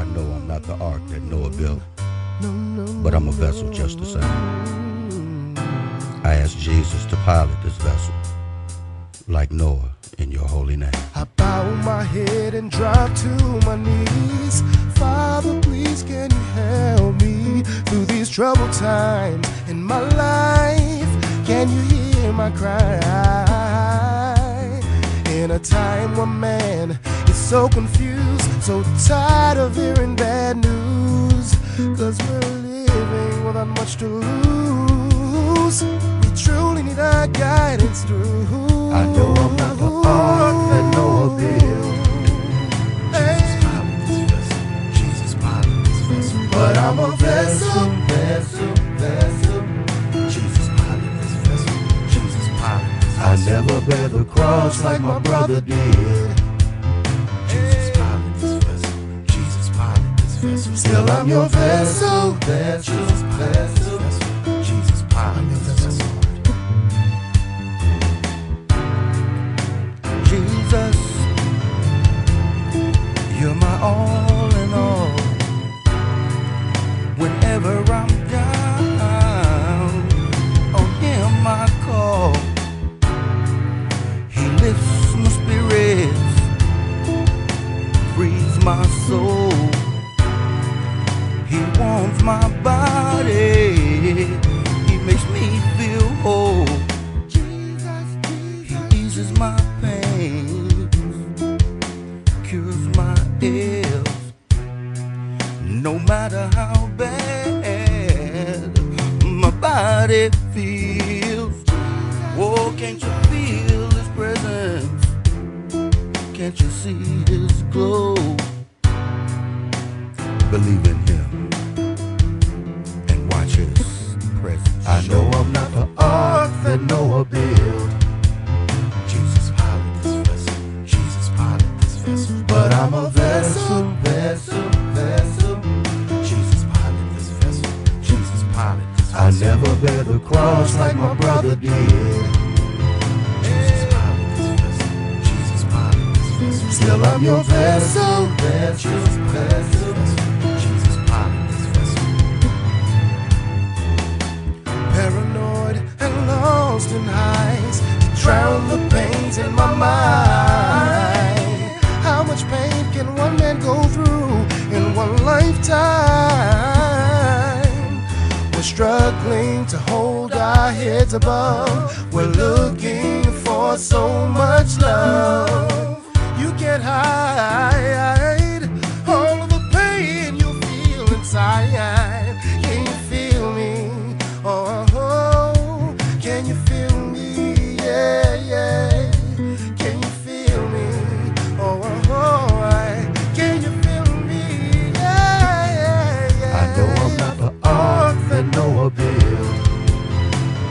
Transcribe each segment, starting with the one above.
I know I'm not the ark that Noah built, but I'm a vessel just the same. I ask Jesus to pilot this vessel, like Noah, in your holy name. I bow my head and drop to my knees. Father, please can you help me through these troubled times in my life? Can you hear my cry? In a time when man is so confused, so tired of hearing bad news, 'cause we're living without much to lose. We truly need our guidance through. I know I'm not the ark that Noah built, but I'm a vessel, vessel, vessel. Jesus pilot this vessel. Jesus pilot this vessel. I never bear the cross like my brother did. Jesus pilot this vessel. Jesus pilot this vessel. Still I'm your vessel, vessel, vessel. Jesus pilot this vessel. Jesus, you're my all in all. Whenever I'm down, on him I call. He lifts my spirits, frees my soul. He warms my body, he makes me feel whole. He eases my pain, cures my ills. No matter how bad my body feels. Oh, can't you feel his presence? Can't you see his glow? Believe in him and watch his presence. I know I'm not the ark that Noah built. Jesus pilot this vessel. Jesus pilot this vessel. But I'm a vessel, vessel, vessel. Jesus pilot this vessel. Jesus pilot this vessel. I never bear the cross like my brother did. Jesus pilot this vessel. Jesus pilot this vessel. Still I'm your vessel, vessel, vessel. Jesus pilot this vessel. Paranoid and lost in highs to drown the pains in my mind. How much pain can one man go through in one lifetime? We're struggling to hold our heads above. We're looking for so much love. You can't hide all of the pain you feel inside. Can you feel me? Oh, can you feel me? Yeah, yeah. Can you feel me? Oh, can you feel me? Yeah, yeah, yeah. I know I'm not the ark that Noah built.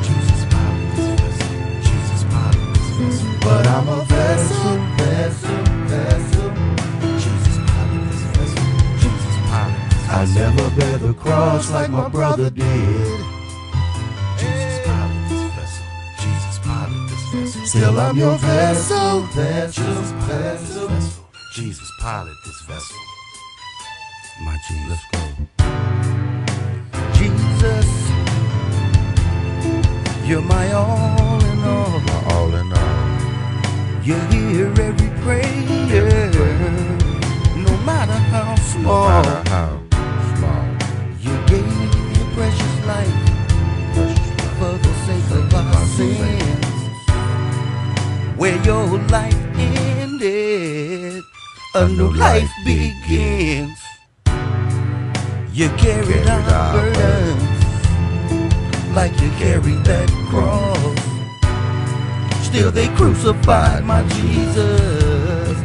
Jesus pilot this vessel. Jesus pilot this vessel. But I'm a vessel, vessel, vessel. Jesus pilot this vessel. Jesus pilot this vessel. I never bear the cross like my brother did. Jesus pilot this vessel. Jesus pilot this vessel. Still I'm your vessel, vessel, vessel. Jesus pilot this vessel. My Jesus, let's go. Jesus, you're my all in all. My all in all. You hear every prayer, no matter how small. No matter how small. You gave your precious life, for the sake of our sins. Where your life ended, a new life begins. You carried our burdens like you carried that cross. Still they crucified my Jesus,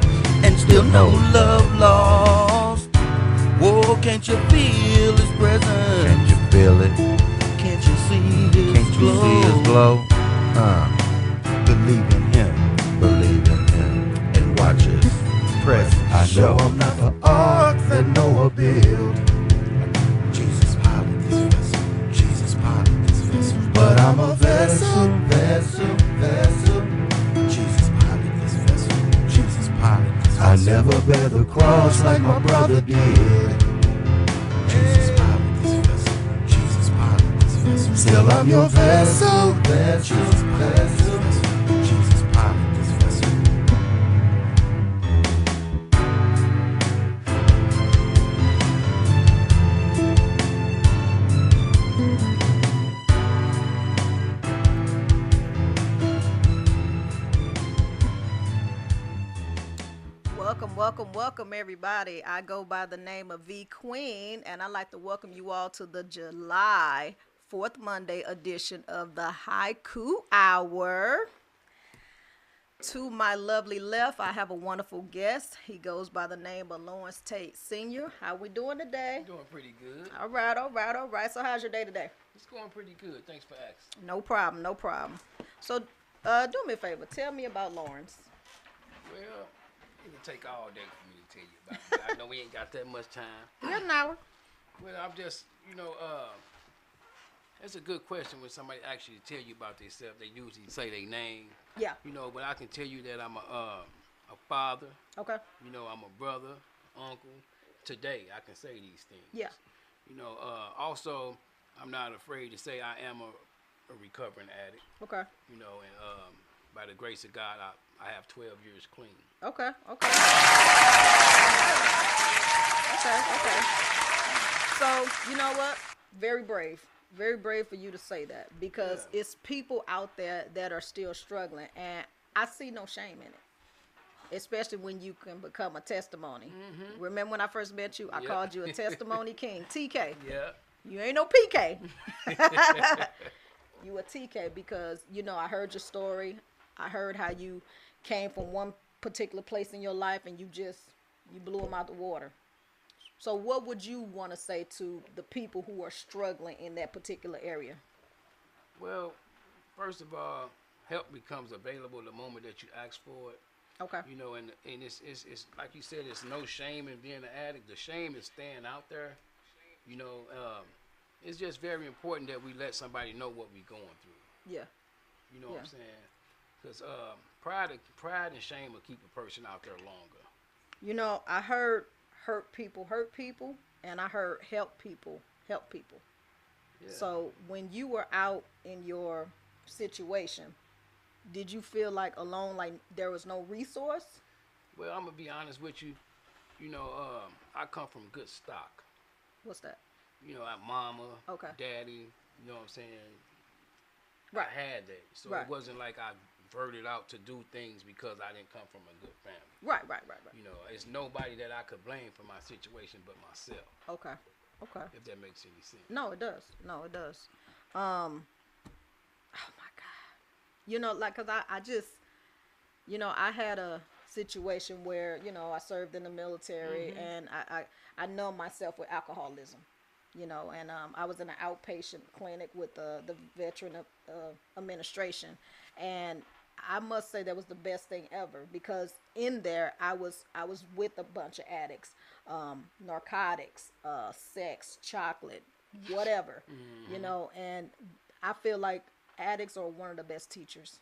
and still no love lost. Whoa, can't you feel his presence? Can't you feel it? Can't you see his glow? Can't you see his glow? Believe in him, and watch his presence. I know I'm not the ark that Noah built. Jesus pilot this vessel. Jesus pilot this vessel. But I'm a vessel, vessel, vessel. Jesus pilot this vessel. Jesus pilot this vessel. I I never bear the cross like my brother did. Jesus power this vessel. Jesus power this vessel. Still I'm your vessel. Jesus power this vessel. Jesus power this vessel. Welcome, everybody. I go by the name of V Queen, and I'd like to welcome you all to the July 4th Monday edition of the Haiku Hour. To my lovely left, I have a wonderful guest. He goes by the name of Lawrence Tate Sr. How we doing today? Doing pretty good. All right. So how's your day today? It's going pretty good. Thanks for asking. No problem. So, do me a favor. Tell me about Lawrence. Well, it'll take all day for me to tell you about it. I know we ain't got that much time. We got an hour. Well, I'm just, that's a good question when somebody actually tell you about themselves. They usually say their name. Yeah. But I can tell you that I'm a father. Okay. I'm a brother, uncle. Today, I can say these things. Yeah. Also, I'm not afraid to say I am a recovering addict. Okay. And by the grace of God, I have 12 years clean. Okay. So, you know what? Very brave for you to say that, because it's people out there that are still struggling, and I see no shame in it, especially when you can become a testimony. Mm-hmm. Remember when I first met you, I called you a testimony king, TK. Yeah. You ain't no PK. You a TK because, I heard your story. I heard how you came from one particular place in your life and you blew them out the water. So what would you want to say to the people who are struggling in that particular area? Well, first of all, help becomes available the moment that you ask for it. Okay. And it's like you said, it's no shame in being an addict. The shame is staying out there. It's just very important that we let somebody know what we're going through. Yeah. You know what I'm saying? Because pride and shame will keep a person out there longer. I heard hurt people, and I heard help people. Yeah. So when you were out in your situation, did you feel like alone, like there was no resource? Well, I'm going to be honest with you. I come from good stock. What's that? I mama, daddy, you know what I'm saying? Right. I had that. So it wasn't like I verted out to do things because I didn't come from a good family. Right. It's nobody that I could blame for my situation but myself. Okay. If that makes any sense. No, it does. Oh my God. Cause I just, I had a situation where, I served in the military, and I know myself with alcoholism. And I was in an outpatient clinic with the Veteran Administration, and I must say that was the best thing ever, because in there I was with a bunch of addicts, narcotics, sex, chocolate, whatever, and I feel like addicts are one of the best teachers.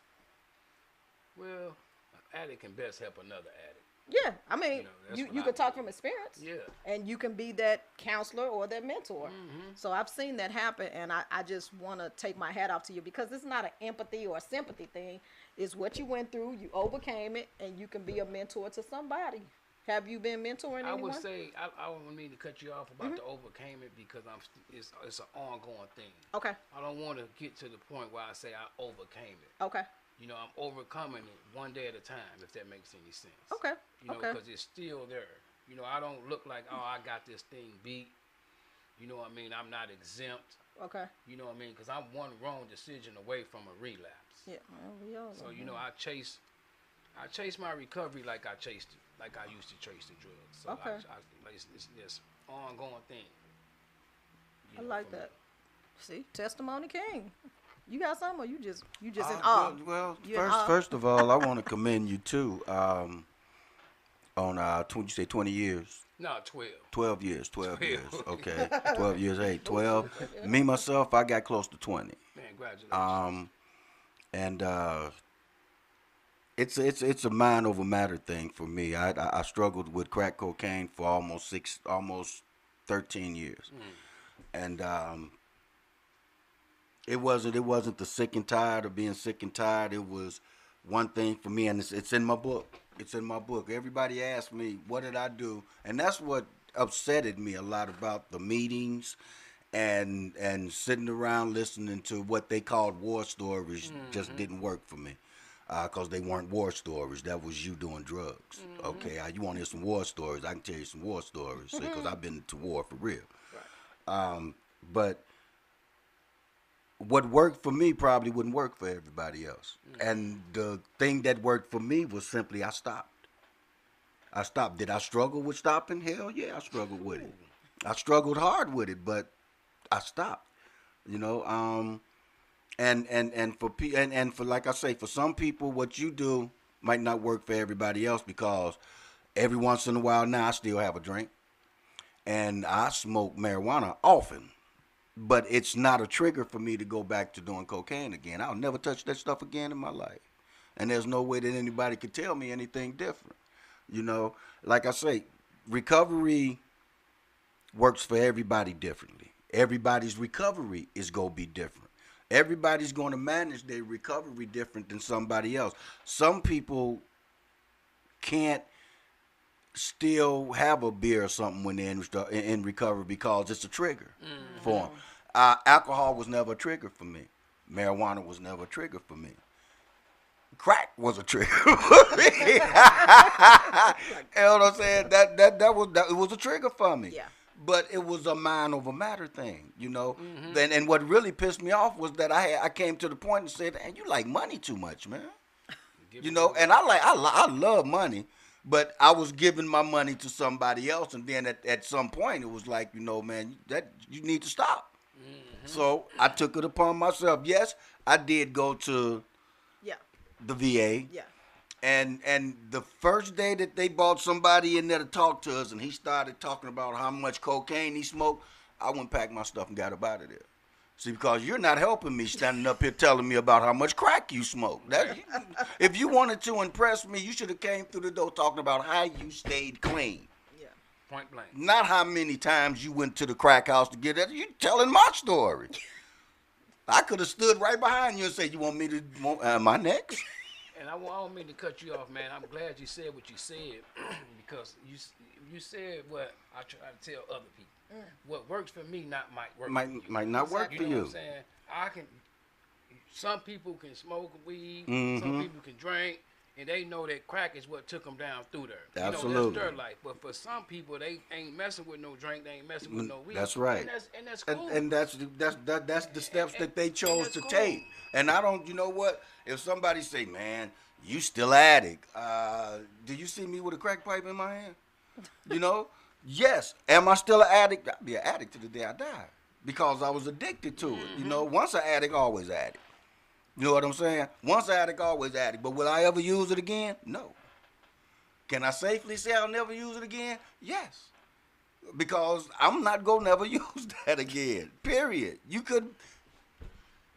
Well, an addict can best help another addict. Yeah, I mean, you could talk from experience. Yeah. And you can be that counselor or that mentor. Mm-hmm. So I've seen that happen, and I just want to take my hat off to you, because it's not an empathy or a sympathy thing. It's what you went through, you overcame it, and you can be a mentor to somebody. Have you been mentoring anyone? I would say, I don't mean to cut you off about the overcame it, because it's an ongoing thing. Okay. I don't want to get to the point where I say I overcame it. Okay. I'm overcoming it one day at a time, if that makes any sense. Okay. Because it's still there. I don't look like, I got this thing beat. You know what I mean? I'm not exempt. Okay. You know what I mean? Because I'm one wrong decision away from a relapse. Yeah. Well, we all so, I chase my recovery like I used to chase the drugs. So okay. It's this ongoing thing. I like that. See, testimony king. You got some, or you just in awe? Well, first of all, I want to commend you too. On you say 20 years? No, 12. 12 years. 12 years. Okay, 12 years. 12. Me myself, I got close to 20. Man, congratulations. And It's a mind over matter thing for me. I struggled with crack cocaine for almost 13 years, and it wasn't the sick and tired of being sick and tired. It was one thing for me, and it's in my book. It's in my book. Everybody asked me what did I do, and that's what upsetted me a lot about the meetings and sitting around listening to what they called war stories just didn't work for me. Because they weren't war stories. That was you doing drugs. Okay, you want to hear some war stories? I can tell you some war stories. Because I've been to war for real. But what worked for me probably wouldn't work for everybody else. And the thing that worked for me was simply I stopped. I stopped. Did I struggle with stopping? Hell yeah, I struggled with it. I struggled hard with it, but I stopped. You know, and for like I say, for some people, what you do might not work for everybody else because every once in a while now I still have a drink, and I smoke marijuana often, but it's not a trigger for me to go back to doing cocaine again. I'll never touch that stuff again in my life, and there's no way that anybody could tell me anything different. You know, like I say, recovery works for everybody differently. Everybody's recovery is going to be different. Everybody's going to manage their recovery different than somebody else. Some people can't still have a beer or something when they're in recovery because it's a trigger for them. Alcohol was never a trigger for me. Marijuana was never a trigger for me. Crack was a trigger for me. You know what I'm saying? It was a trigger for me. Yeah. But it was a mind over matter thing, you know. And what really pissed me off was that I came to the point and said, "Man, you like money too much, man." You know, and I love money, but I was giving my money to somebody else, and then at some point it was like, you know, man, that you need to stop. So I took it upon myself. Yes, I did go to Yeah. the VA. Yeah. And the first day that they brought somebody in there to talk to us, and he started talking about how much cocaine he smoked, I went and packed my stuff and got up out of there. See, because you're not helping me standing up here telling me about how much crack you smoke. If you wanted to impress me, you should have came through the door talking about how you stayed clean. Yeah. Point blank. Not how many times you went to the crack house to get that. You telling my story. I could have stood right behind you and said, "You want me to? Am I next?" And I don't mean to cut you off, man. I'm glad you said what you said because you said what I try to tell other people. What works for me might work for you. Might not work You for know you. what I'm saying? Some people can smoke weed, some people can drink, and they know that crack is what took them down through there. Absolutely. You know, that's their life. But for some people, they ain't messing with no drink, they ain't messing with no weed. That's right. And that's cool. And that's the steps that they chose that's to cool. take. And I don't, you know what? If somebody say, "Man, you still addict," do you see me with a crack pipe in my hand? You know? Yes. Am I still an addict? I'll be an addict to the day I die because I was addicted to it. You know, once an addict, always an addict. You know what I'm saying? Once an addict, always addict. But will I ever use it again? No. Can I safely say I'll never use it again? Yes. Because I'm not going to never use that again. Period. You could.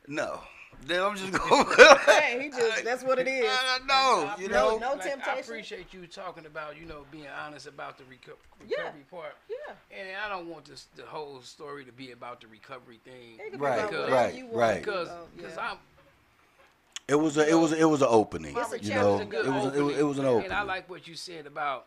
No. Then I'm just going. Hey, that's what it is. No, you know. No I temptation. appreciate you talking about, being honest about the recovery Yeah. part. Yeah. And I don't want the whole story to be about the recovery thing. It can be Right, about whatever right, you want. right. Because Yeah. I'm. It was an opening. It's a You challenge, know, a good it was an opening. And I like what you said about.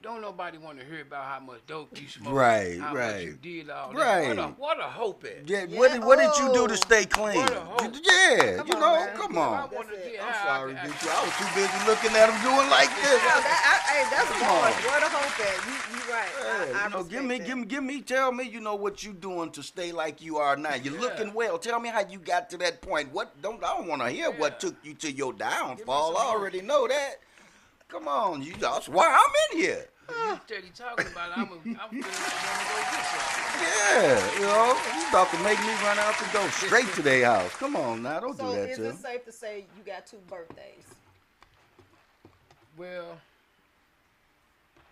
Don't nobody want to hear about how much dope you smoke. Right, how right. much you did all that. Right. What a hope at. Yeah, Yeah. what did you do to stay clean? What a hope. Yeah, Come you on, know, man. come I on. want to get I'm high. sorry, D.Q. I was too busy looking at him doing like this. Hey, that's Come hard. on. Where the hope at? You right. Yeah, I you know, respect give me, tell me, you know, what you doing to stay like you are now. You're looking well. Tell me how you got to that point. I don't want to hear what took you to your downfall. I already know that. Come on, that's why I'm in here. You steady talking about it. I'm feeling like I'm going to go get something. Yeah, you know, you about to make me run out the door straight to their house. Come on now, don't So do that is to it them. safe to say you got 2 birthdays? Well,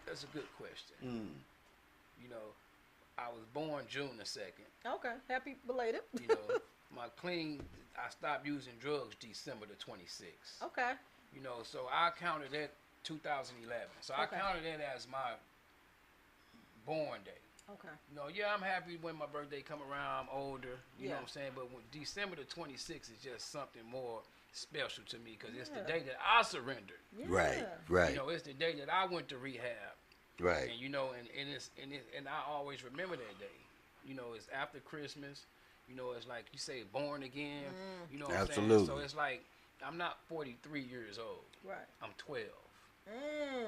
that's a good question. You know, I was born June the 2nd. Okay. Happy belated. You know, I stopped using drugs December the 26th. Okay. You know, so I counted that 2011. So I Okay. counted that as my born day. Okay. You know, yeah, I'm happy when my birthday come around. I'm older, you know Yeah. what I'm saying. But when December the 26th is just something more special to me because it's the Yeah. day that I surrendered. Yeah. Right, right, You know, it's the day that I went to rehab, right. and you know, and I always remember that day. You know, it's after Christmas. You know, it's like you say, born again. You know what I'm saying? Absolutely. So it's like I'm not 43 years old. Right. I'm 12, Mm.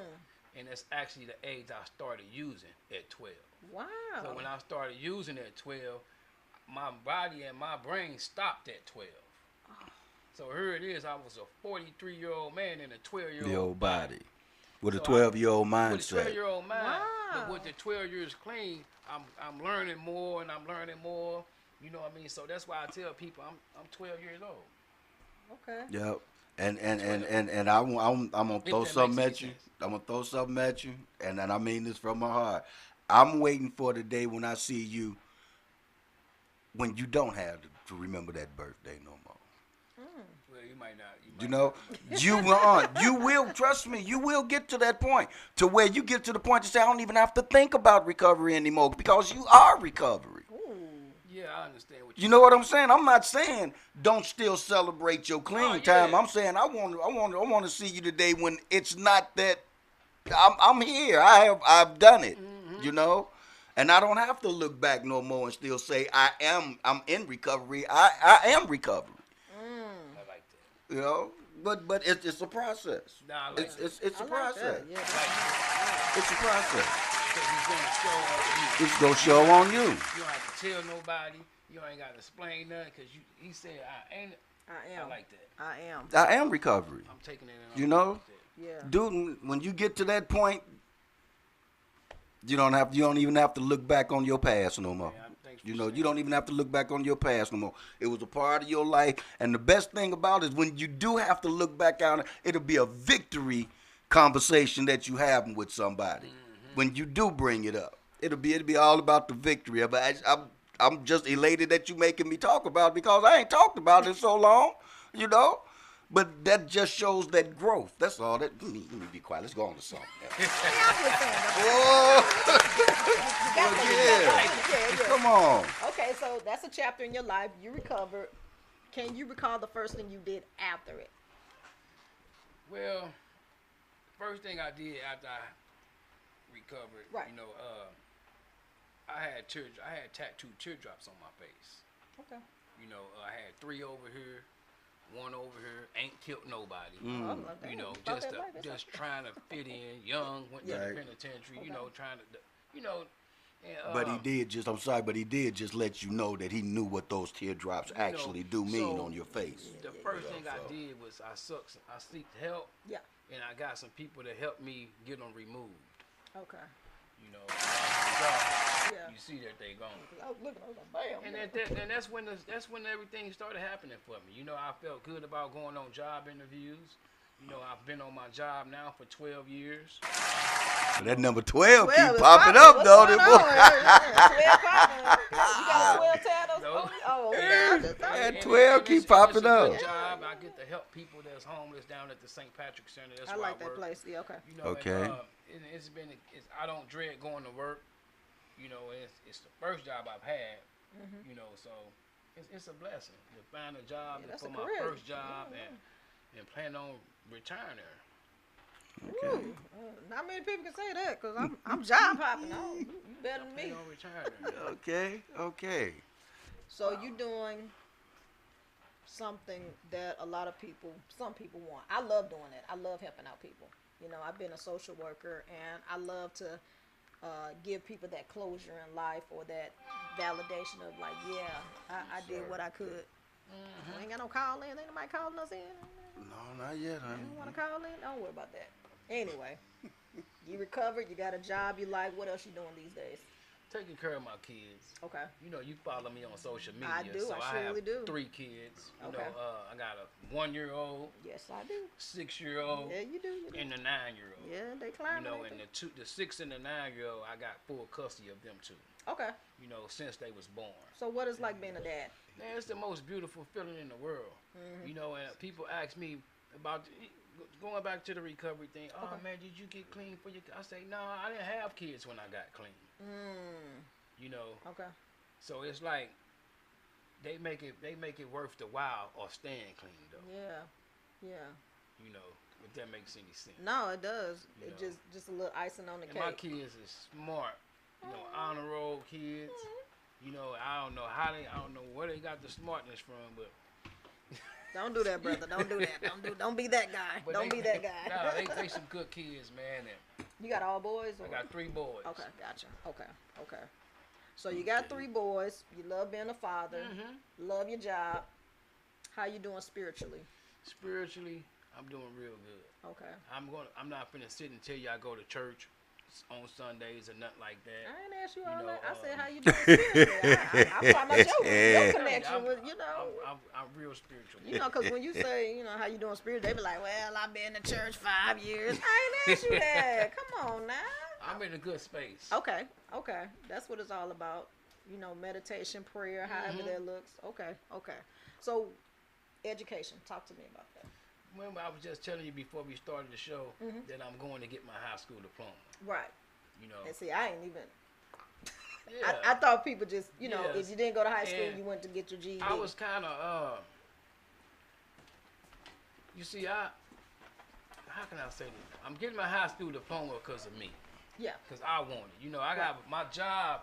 and that's actually the age I started using at 12. Wow. So when I started using at 12, my body and my brain stopped at 12. So here it is. I was a 43-year-old man in a 12-year-old The old body. With a So 12-year-old with a mindset. 12-year-old mind, but Wow. with the 12 years clean, I'm learning more and I'm learning more. You know what I mean? So that's why I tell people I'm 12 years old. Okay. Yep. And I'm gonna throw that something makes at any you. sense. I'm gonna throw something at you, and I mean this from my heart. I'm waiting for the day when I see you when you don't have to remember that birthday no more. Well, you might not. You know, you will, trust me, you will get to that point to where you get to the point to say I don't even have to think about recovery anymore because you are recovery. Ooh. Yeah, I understand what You know what I'm saying? I'm not saying don't still celebrate your clean Oh, time. yeah. I'm saying I want to see you today when it's not that I'm here. I've done it. You know, and I don't have to look back no more and still say I'm in recovery. I am recovery. I like that. You know, but it's a process. Nah, I like It's that. it's I a like process. that. Yeah. Like It's a process. because he's gonna show on you. It's gonna show on you. You don't have to tell nobody. You ain't got to explain nothing because he said I ain't. I am. I like that. I am. I am recovery. I'm taking it in. You know? Yeah. Dude, when you get to that point, you don't even have to look back on your past no more. Man, thanks for You know, saying you don't even have to look back on your past no more. It was a part of your life, and the best thing about it is when you do have to look back on it, it'll be a victory conversation that you have with somebody. When you do bring it up, it'll be all about the victory. But I'm just elated that you making me talk about it because I ain't talked about it in so long, you know. But that just shows that growth. That's all. Let me be quiet. Let's go on to something. Yeah. Come on. Okay, so that's a chapter in your life. You recovered. Can you recall the first thing you did after it? Well, first thing I did after I recovered, Right. you know, I had tattooed teardrops on my face. Okay. You know, I had 3 over here, 1 over here. Ain't killed nobody. Oh, like that. You know, About just that life, it's just trying to fit in. Young, went to Right. the penitentiary. You Okay. know, trying to, you know. And, But he did just, I'm sorry, but he did just let you know that he knew what those teardrops You know, actually do mean so on your face. The first thing I did was I seeked help, Yeah. and I got some people to help me get them removed. Okay. You know, Yeah. you see that they gone. I was looking. I was like, bam. And that's when everything started happening for me. You know, I felt good about going on job interviews. You know, I've been on my job now for 12 years. But that number 12 Well, keep it's popping popping. up, What's don't going it? on? Yeah, 12 popping. You got 12 tattoos? No. Oh, yeah. I just thought- That And 12 it's- keep it's popping a up. good job. I get to help people that's homeless down at the St. Patrick Center. That's I where like I that work. place. Yeah, okay. You know, Okay. And I don't dread going to work. You know, it's the first job I've had. You know, so it's a blessing to find a job Yeah, that's for a my career. first job and plan on retiring there. Okay. Not many people can say that because I'm job hopping. Oh, you better than Plan me. on retiring there. Okay. So you doing something that some people want. I love doing it. I love helping out people. You know, I've been a social worker and I love to give people that closure in life or that validation of like, yeah, I did what I could. We ain't got no call in. Ain't nobody calling us in. No, not yet, You honey. don't want to call in? Don't worry about that. Anyway, you recovered. You got a job you like. What else you doing these days? Taking care of my kids. Okay. You know, you follow me on social media. I do, So I I surely have do. 3 kids. You Okay. know, I got a 1-year-old, Yes, I do. 6-year-old, Yeah, you do. You do. and a 9-year-old. Yeah, they You climbing. know, ain't and they? the 6 and the 9-year-old, I got full custody of them too. Okay. You know, since they was born. So what is like being a dad? Man, it's the most beautiful feeling in the world. You know, and people ask me, about going back to the recovery thing. Oh Okay. man, did you get clean for your? I say no, I didn't have kids when I got clean. You know, Okay. so it's like they make it worth the while of staying clean though. Yeah. Yeah. You know, if that makes any sense. No, it does. You It know. just a little icing on the And cake. my kids is smart. You know, honor roll kids. You know, I don't know where they got the smartness from, but Don't do that, brother. Don't do that. Don't be that guy. but Don't they, be that guy. Nah, they some good kids, man. And You got all boys? Or? I got 3 boys. Okay, gotcha. Okay. So you got 3 boys. You love being a father. Love your job. How you doing spiritually? Spiritually, I'm doing real good. Okay. I'm not finna sit and tell you I go to church on Sundays or nothing like that. I ain't asked you all You know, that. I said how you doing spiritually. I'm talking about your Yeah, connection with, you know. I'm real spiritual. You know, because when you say, you know, how you doing spiritually, they be like, well, I've been to church 5 years. I ain't asked you that. Come on now. I'm in a good space. Okay. That's what it's all about. You know, meditation, prayer, however that looks. Okay. So, education. Talk to me about that. Remember, I was just telling you before we started the show that I'm going to get my high school diploma. Right. You know. And see, I ain't even. Yeah. I thought people just, you know, Yes. if you didn't go to high school, And you went to get your GED. I was kind of, you see, how can I say this? I'm getting my high school diploma because of me. Yeah. Because I want it. You know, I got, my job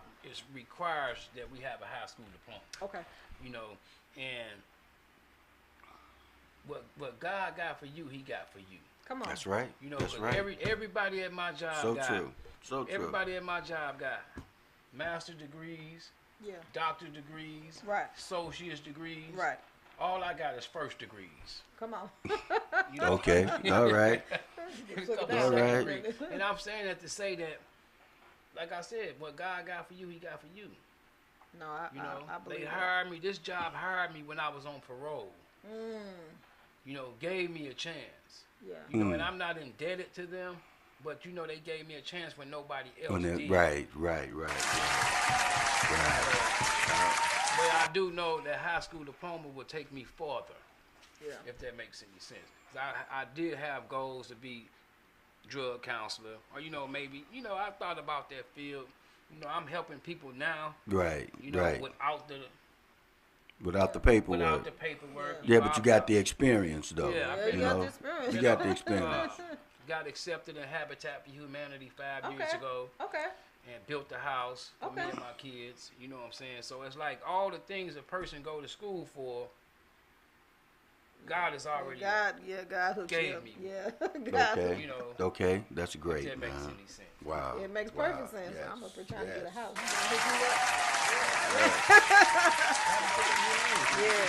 requires that we have a high school diploma. Okay. You know, and what God got for you, He got for you. Come on. That's right. You know, That's but right. everybody at my job So got, true. So true. everybody at my job got master degrees, Yeah. doctor degrees, Right. associate's degrees. Right. All I got is first degrees. Come on. You know? Okay. All right. Took it All down. right. And I'm saying that to say that, like I said, what God got for you, He got for you. No, You know, I believe they that. hired me. This job hired me when I was on parole. You know, gave me a chance. Yeah. You know, and I'm not indebted to them, but you know, they gave me a chance when nobody else On that, did. right. But I do know that high school diploma will take me farther, Yeah. if that makes any sense. 'Cause I did have goals to be drug counselor, or you know, maybe, you know, I thought about that field. You know, I'm helping people now. Right. You know, Right. without the paperwork. paperwork. Yeah, but you got the experience though. Yeah, Yeah, you you know, got the experience. you got the experience. Got accepted in Habitat for Humanity 5 years Okay. ago, Okay. and built a house for me Okay. and my kids. You know what I'm saying? So it's like all the things a person go to school for, God has already. God hooked gave you up. me. Yeah. God Okay. You know, Okay, that's great, if that makes man. any sense. Wow. It makes Wow. perfect sense. Yes. I'm up here trying to get a Yes. house. You gonna hook me up? Yeah.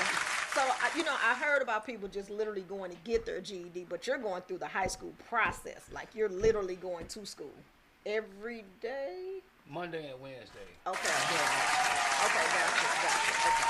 So, you know, I heard about people just literally going to get their GED, but you're going through the high school process. Like, you're literally going to school every day? Monday and Wednesday. Okay. Okay, gotcha. Okay.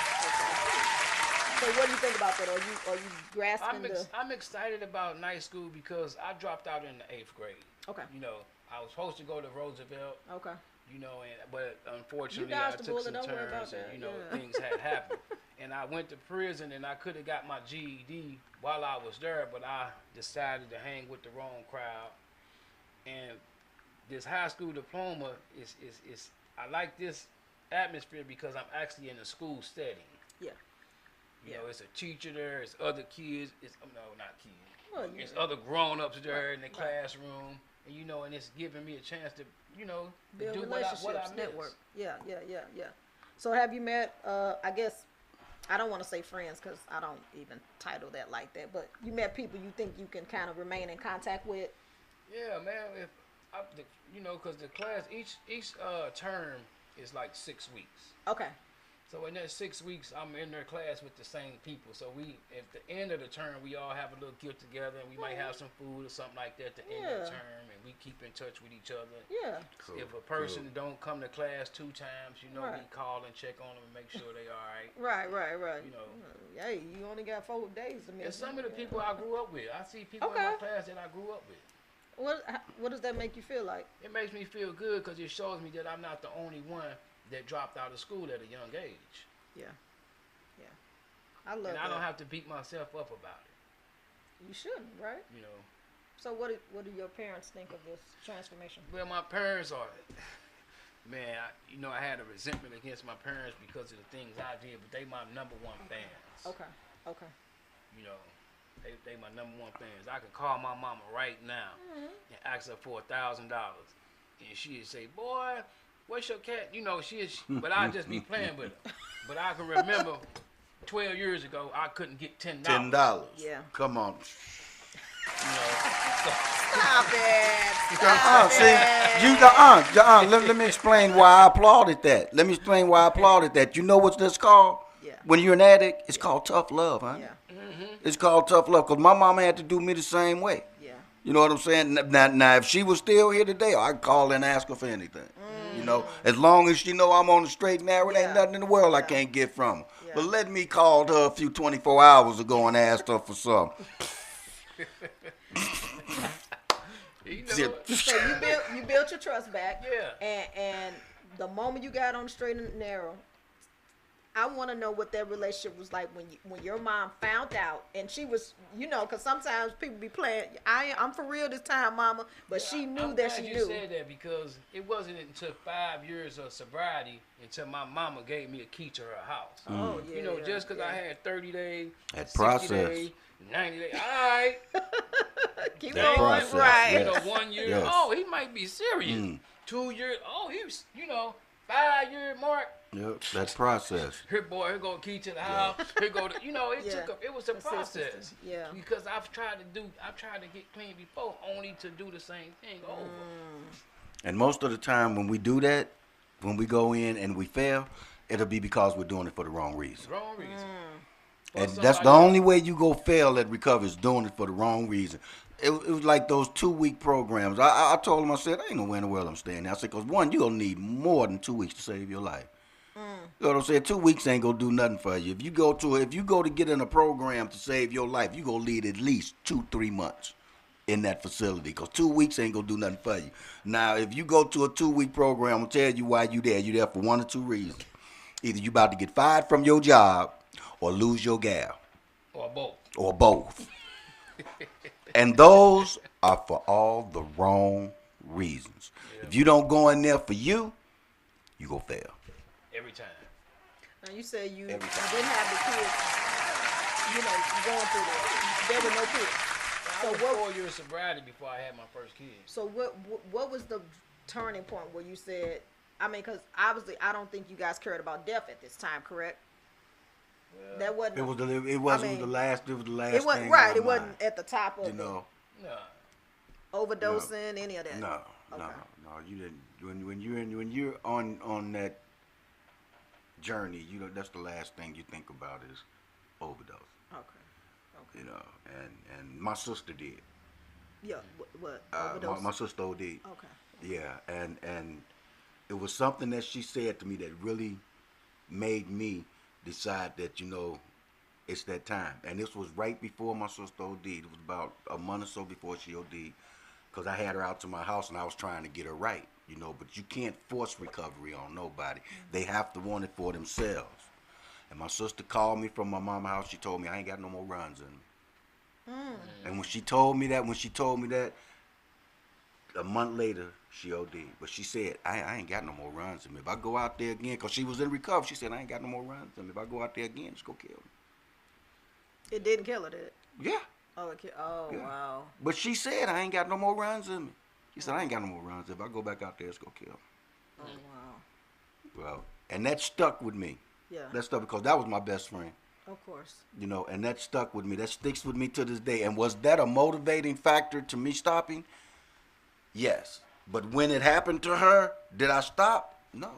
So what do you think about that? Are you grasping I'm excited about night school because I dropped out in the 8th grade. Okay. You know, I was supposed to go to Roosevelt. Okay. You know, but unfortunately, You I dodged the took bullet, some don't worry about turns, and that, you know, yeah. things had happened. And I went to prison, and I could have got my GED while I was there, but I decided to hang with the wrong crowd. And this high school diploma is I like this atmosphere because I'm actually in a school setting. Yeah. You know, it's a teacher there, it's other kids, not kids. Well, It's yeah. other grown-ups there in the classroom, and you know, and it's giving me a chance to, you know, Build do relationships, what I miss. network. Yeah. So have you met, I guess, I don't want to say friends because I don't even title that like that, but you met people you think you can kind of remain in contact with? Yeah, man. You know, because the class each term is like 6 weeks. Okay. So in that 6 weeks, I'm in their class with the same people. So we, at the end of the term, we all have a little get together, and we might have some food or something like that at the end of the Yeah. term, and we keep in touch with each other. Yeah. Cool, If a person don't come to class 2 times, you know, we Right. call and check on them and make sure they all right. Right. You know. Hey, you only got 4 days to miss. And some of the people I grew up with, I see people in my class that I grew up with. What does that make you feel like? It makes me feel good because it shows me that I'm not the only one that dropped out of school at a young age. Yeah. I love And that. I don't have to beat myself up about it. You shouldn't, right? You know. So what do your parents think of this transformation? Well, my parents are, man, I had a resentment against my parents because of the things I did, but they my number one fans. Okay. Okay. You know, they my number one fans. I could call my mama right now and ask her for $1,000, and she'd say, "Boy, what's your cat?" You know, but I'd just be playing with her. But I can remember 12 years ago, I couldn't get $10. $10. Yeah. Come on. You know, Stop it. See, let me explain why I applauded that. Let me explain why I applauded that. You know what that's called? Yeah. When you're an addict, it's called tough love, huh? Yeah. It's called tough love because my mama had to do me the same way. Yeah. You know what I'm saying? Now, if she was still here today, I'd call and ask her for anything. You know, as long as she know I'm on the straight and narrow, it ain't nothing in the world I can't get from her. Yeah. But let me call her a few 24 hours ago and asked her for something. you know, So you built your trust back. Yeah. And the moment you got on the straight and narrow, I want to know what that relationship was like when your mom found out, and she was, because sometimes people be playing. I'm for real this time, mama, but she knew I'm that glad she you knew. said that because it wasn't until 5 years of sobriety until my mama gave me a key to her house. Oh yeah. You know, just because I had 30 days, That 60 process. days, 90 days. All right. Keep That going, process, right? yeah. You know, 1 year. Yes. Oh, he might be serious. 2 years. Oh, he's 5 year mark. Yep, that process. Here go a key to the house. Here go the, it was a Consistency. process. Yeah. Because I've tried to get clean before, only to do the same thing over. And most of the time when we do that, when we go in and we fail, it'll be because we're doing it for the wrong reason. Wrong reason. And that's the only way you go fail at recovery is doing it for the wrong reason. It was like those 2-week programs. I told him, I said, I ain't no way in the world I'm staying there. I said, because one, you're going to need more than 2 weeks to save your life. You know what I'm saying? 2 weeks ain't gonna do nothing for you. If you go to get in a program to save your life, you gonna need at least 2-3 months in that facility. Because 2 weeks ain't gonna do nothing for you. Now, if you go to a 2-week program, I'll tell you why you there. You there for one or two reasons. Either you about to get fired from your job or lose your gal. Or both. Or both. And those are for all the wrong reasons. Yeah. If you don't go in there for you gonna fail. Every time. Now you said you didn't have the kids, going through that. There were no kids. I was 4 years sobriety before I had my first kid. So what was the turning point where you said, because obviously I don't think you guys cared about death at this time, correct? Well, that wasn't. It wasn't the last. It was the last. It wasn't thing right. It on my wasn't at the top of No. Overdosing, any of that. No. You didn't. When you're on that journey, that's the last thing you think about is overdose. Okay. And my sister did. Yeah. What? Overdose. My sister OD'd. Okay. Yeah, and it was something that she said to me that really made me decide that it's that time. And this was right before my sister OD'd. It was about a month or so before she OD'd, because I had her out to my house and I was trying to get her right. But you can't force recovery on nobody. They have to want it for themselves. And my sister called me from my mama's house. She told me I ain't got no more runs in me. And when she told me that, a month later, she OD'd. But she said, I ain't got no more runs in me. If I go out there again, because she was in recovery, she said, I ain't got no more runs in me. If I go out there again, it's going to kill me. It didn't kill her, did it? Yeah. Yeah. Wow. But she said, I ain't got no more runs in me. She said, I ain't got no more runs. If I go back out there, it's going to kill me. Oh, wow. Well, and that stuck with me. Yeah. That stuck because that was my best friend. Of course. And that stuck with me. That sticks with me to this day. And was that a motivating factor to me stopping? Yes. But when it happened to her, did I stop? No.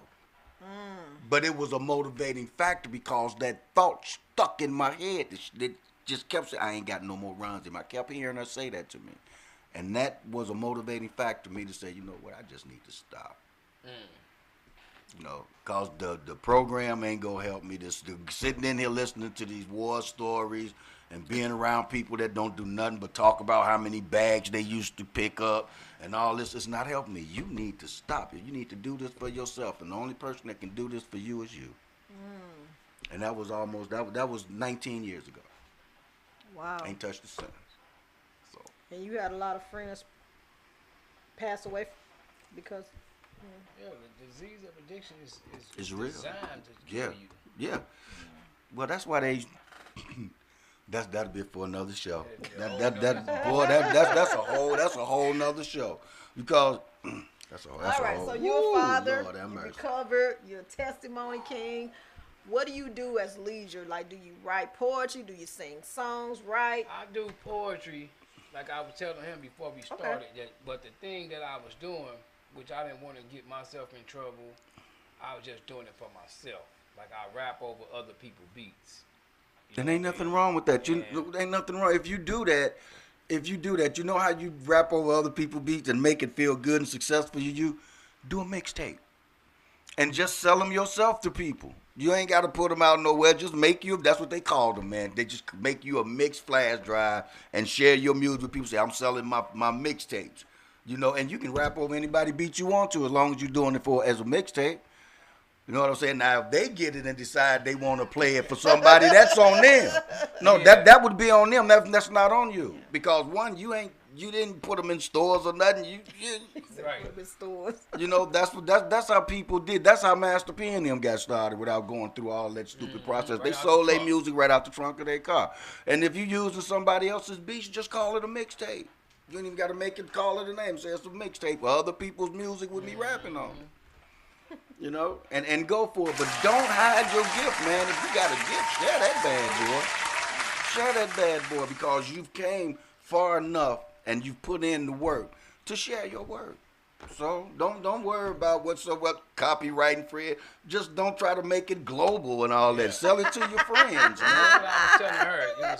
But it was a motivating factor because that thought stuck in my head. That just kept saying, I ain't got no more runs in me. I kept hearing her say that to me. And that was a motivating factor for me to say, you know what, I just need to stop. Because the program ain't going to help me. Sitting in here listening to these war stories and being around people that don't do nothing but talk about how many bags they used to pick up and all this is not helping me. You need to stop it. You need to do this for yourself. And the only person that can do this for you is you. And that was that was 19 years ago. Wow. Ain't touched it since. And you had a lot of friends pass away because. Yeah, the disease of addiction is It's real. designed to Yeah, kill you. yeah. Well, that's why they. That'll be for another show. That's a whole nother show because that's All a right, whole. so you're a father. Lord have You mercy. recovered. You're a testimony king. What do you do as leisure? Like, do you write poetry? Do you sing songs? Write? I do poetry, like I was telling him before we started. But the thing that I was doing, which I didn't want to get myself in trouble, I was just doing it for myself. Like I rap over other people's beats. And ain't nothing wrong with that. Ain't nothing wrong if you do that. You know how you rap over other people's beats and make it feel good and successful. You do a mixtape and just sell them yourself to people. You ain't got to put them out nowhere. Just make you. That's what they call them, man. They just make you a mixed flash drive and share your music with people. Say I'm selling my mixtapes, and you can rap over anybody beat you want to as long as you're doing it as a mixtape. You know what I'm saying? Now, if they get it and decide they want to play it for somebody, that's on them. No, that would be on them. That's not on you because one, you didn't put them in stores or nothing. You Right. In stores. That's how people did. That's how Master P and them got started without going through all that stupid process. They Right out sold the their trunk. music right out the trunk of their car. And if you using somebody else's beats, just call it a mixtape. You ain't even got to call it a name. Say it's a mixtape for other people's music with me rapping on it. And go for it. But don't hide your gift, man. If you got a gift, share that bad boy. Share that bad boy because you've came far enough and you've put in the work to share your work. So don't worry about what copyright free. Just don't try to make it global and all that. Sell it to your friends, That's man. what I was telling her. It was,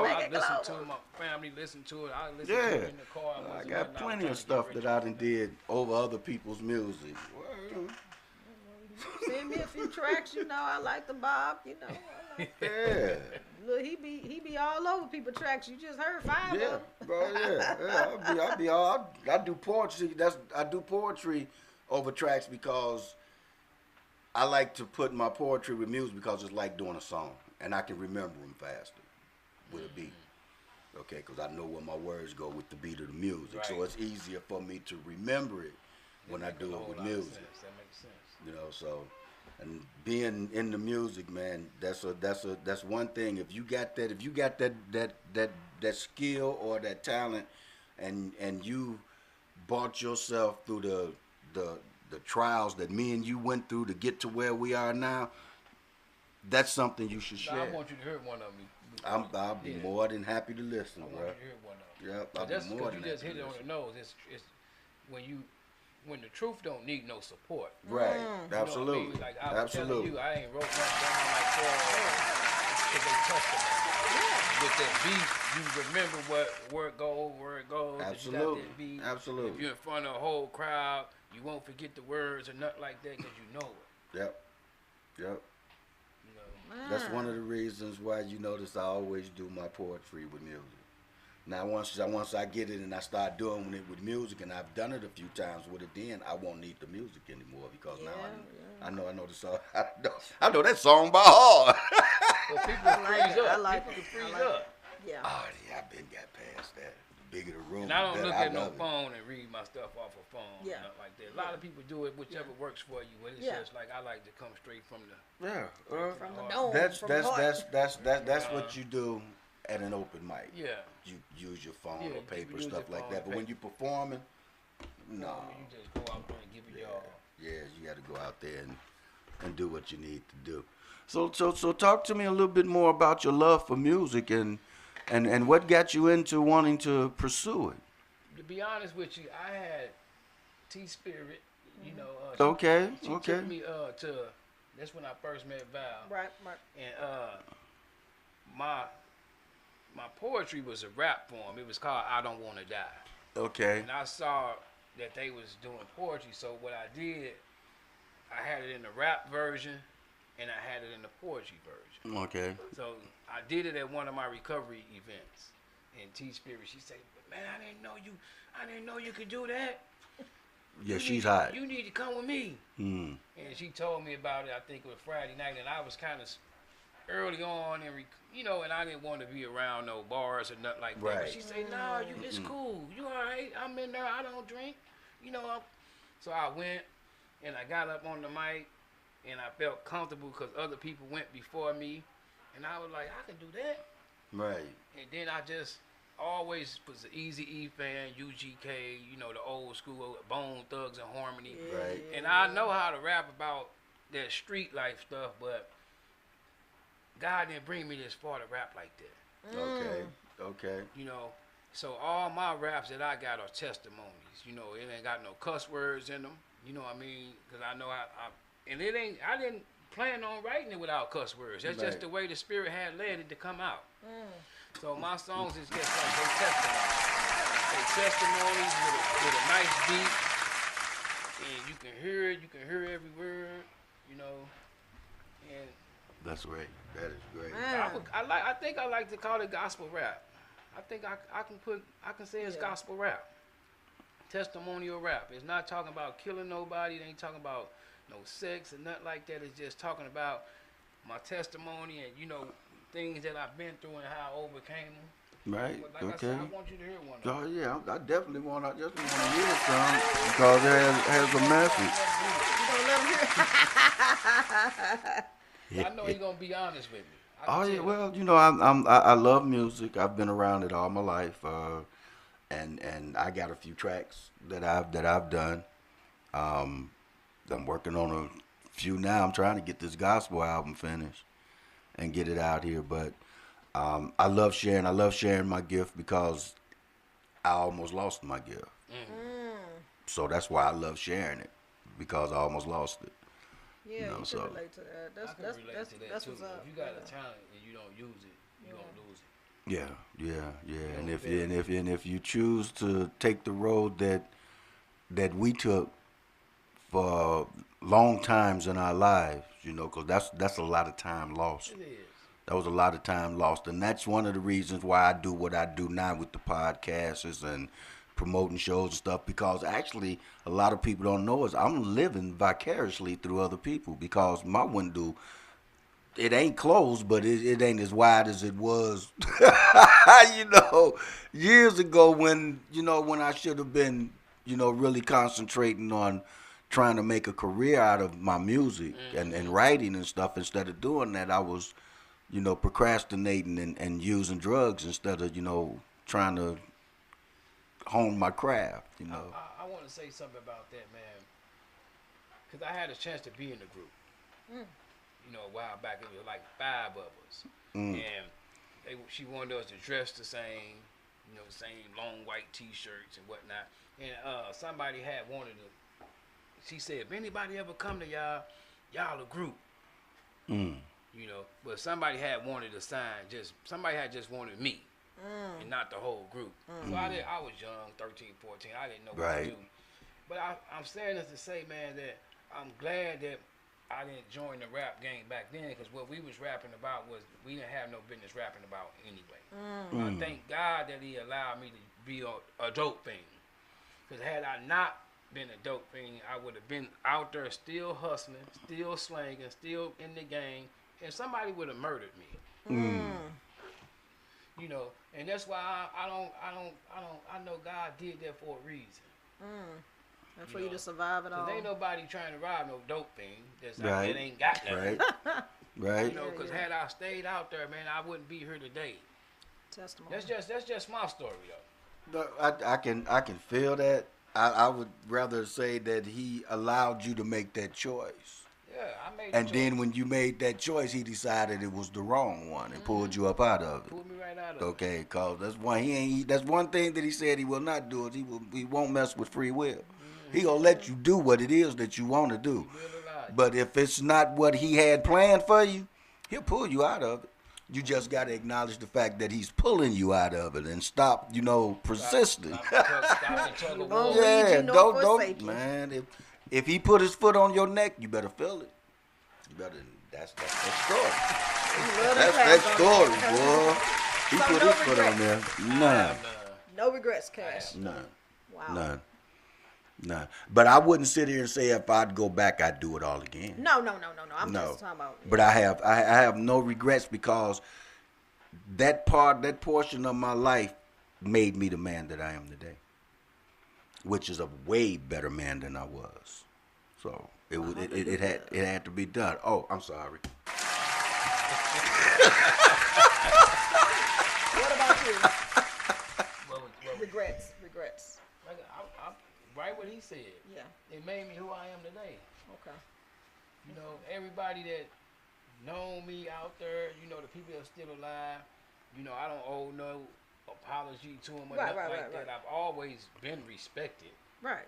make I it listened to global. it, my family listened to it. I listened to it in the car. I got plenty of stuff that I done did over other people's music. Well, Send me a few tracks, I like the Bob, yeah. Look, he be all over people tracks. You just heard 5 of Yeah, them. bro. Yeah. I'll be all. I do poetry. I do poetry over tracks because I like to put my poetry with music because it's like doing a song, and I can remember them faster with a beat. Okay, because I know where my words go with the beat of the music, so Right. it's easier for me to remember it when I do it with music. That makes sense. So, and being in the music, man, that's one thing. If you got that skill or that talent, and you brought yourself through the trials that me and you went through to get to where we are now, that's something you should Now, share. I want you to hear one of me. I'll be more than happy to listen, I want bro. you to hear one of them. Yep, But I'll that's be more because than you just happy hit to it on the listen. nose. It's when the truth don't need no support. Right, You know what I absolutely, mean? Like I was telling absolutely. you, I ain't wrote nothing down like 4 because they testimony. With that beat, you remember where it goes. If you got Absolutely, that beat. absolutely. If you're in front of a whole crowd, you won't forget the words or nothing like that because you know it. Yep. You know. That's one of the reasons why you notice I always do my poetry with music. Now once I get it and I start doing it with music, and I've done it a few times with it, then I won't need the music anymore because now I know the song. I know that song by heart. Well, people freeze up. I like People it. can freeze I like up. Yeah. Oh yeah, I've been got past that. The bigger the room, And I don't the look better. at no love it. phone and read my stuff off a phone. Yeah. Or nothing like that. A lot of people do it, whichever works for you. But it's Yeah. just like I like to come straight from the. From the dome. That's from the heart. that's what you do at an open mic. Yeah. You use your phone Yeah, or you paper, use stuff your like phone that. or But when paper. you performing, no. You just go out there and give it your all. Yeah, you got to go out there and do what you need to do. So talk to me a little bit more about your love for music and what got you into wanting to pursue it. To be honest with you, I had T Spirit. You know. Okay, She okay. took me to. That's when I first met Val. Right. And my poetry was a rap form. It was called I Don't Wanna Die. Okay. And I saw that they was doing poetry, so what I did, I had it in the rap version and I had it in the poetry version. Okay. So I did it at one of my recovery events. And T Spirit, she said, "Man, I didn't know you could do that. Yeah, You she's need- hot. You need to come with me." Hmm. And she told me about it, I think it was Friday night, and I was kind of early on, and and I didn't want to be around no bars or nothing like that. Right. But she said, "No, it's cool. You all right? I'm in there. I don't drink. So I went, and I got up on the mic, and I felt comfortable because other people went before me, and I was like, I can do that. Right. And then I just always was an Easy E fan, UGK, the old school Bone Thugs and Harmony. Right. And I know how to rap about that street life stuff, but God didn't bring me this far to rap like that. Okay. So all my raps that I got are testimonies. It ain't got no cuss words in them. You know what I mean? Because I know I didn't plan on writing it without cuss words. That's just the way the Spirit had led it to come out. So my songs is just like they testimonies with a nice beat, and you can hear it. You can hear every word. And That's great. That is great. I think I like to call it gospel rap. I think I can say it's gospel rap. Testimonial rap. It's not talking about killing nobody. It ain't talking about no sex and nothing like that. It's just talking about my testimony and things that I've been through and how I overcame them. Right. But like I said, I want you to hear one. Oh yeah, I definitely want to hear some because it has a message. You gonna let him hear? I know you're gonna be honest with me. Oh yeah, well, I love music. I've been around it all my life, and I got a few tracks that I've done. I'm working on a few now. I'm trying to get this gospel album finished and get it out here. But I love sharing. I love sharing my gift because I almost lost my gift. So that's why I love sharing it because I almost lost it. Yeah, you can relate to that. That's too. What's up. If you got a talent and you don't use it, you're gonna lose it. Yeah. And if you choose to take the road that we took for long times in our lives, because that's a lot of time lost. It is. That was a lot of time lost, and that's one of the reasons why I do what I do now with the podcasts and promoting shows and stuff, because actually a lot of people don't know is I'm living vicariously through other people because my window, it ain't closed, but it ain't as wide as it was, years ago when I should have been, really concentrating on trying to make a career out of my music and writing and stuff. Instead of doing that, I was, procrastinating and using drugs instead of, trying to hone my craft, I want to say something about that, man, because I had a chance to be in the group. A while back. It was like 5 of us, and she wanted us to dress the same, same long white T-shirts and whatnot. And somebody had wanted to. She said, if anybody ever come to y'all a group. But somebody had wanted to sign. Somebody had just wanted me. And not the whole group. So I was young, 13, 14. I didn't know what to do. But I'm saying this to say, man, that I'm glad that I didn't join the rap game back then, because what we was rapping about was we didn't have no business rapping about anyway. I thank God that he allowed me to be a dope fiend. Because had I not been a dope fiend, I would have been out there still hustling, still slanging, still in the game, and somebody would have murdered me. And that's why I know God did that for a reason. And for you to survive it all. Cause ain't nobody trying to rob no dope thing that ain't got nothing. Right. Cause had I stayed out there, man, I wouldn't be here today. Testimony. That's just my story, though. I can feel that. I would rather say that he allowed you to make that choice. Yeah, I made. And then when you made that choice, he decided it was the wrong one and pulled you up out of it. Pulled me right out of it. Okay, cause that's one thing that he said he will not do. Is he won't mess with free will. He gonna let you do what it is that you want to do. But if it's not what he had planned for you, he'll pull you out of it. You just gotta acknowledge the fact that he's pulling you out of it and stop, persisting. Don't, man. If he put his foot on your neck, you better feel it. That's that story. That's that story, boy. He put his foot on there. None. No regrets, Cash. None. Wow. None. Nah, but I wouldn't sit here and say if I'd go back, I'd do it all again. No. I'm No, just talking about. but I have no regrets because that portion of my life made me the man that I am today, which is a way better man than I was. So it had to be done. Oh, I'm sorry. What about you? Well, Regrets. like, I'm right what he said. Yeah. It made me who I am today. Okay. You know, everybody that know me out there, you know, the people that are still alive, you know, I don't owe no apology to them or nothing like that. I've always been respected. Right.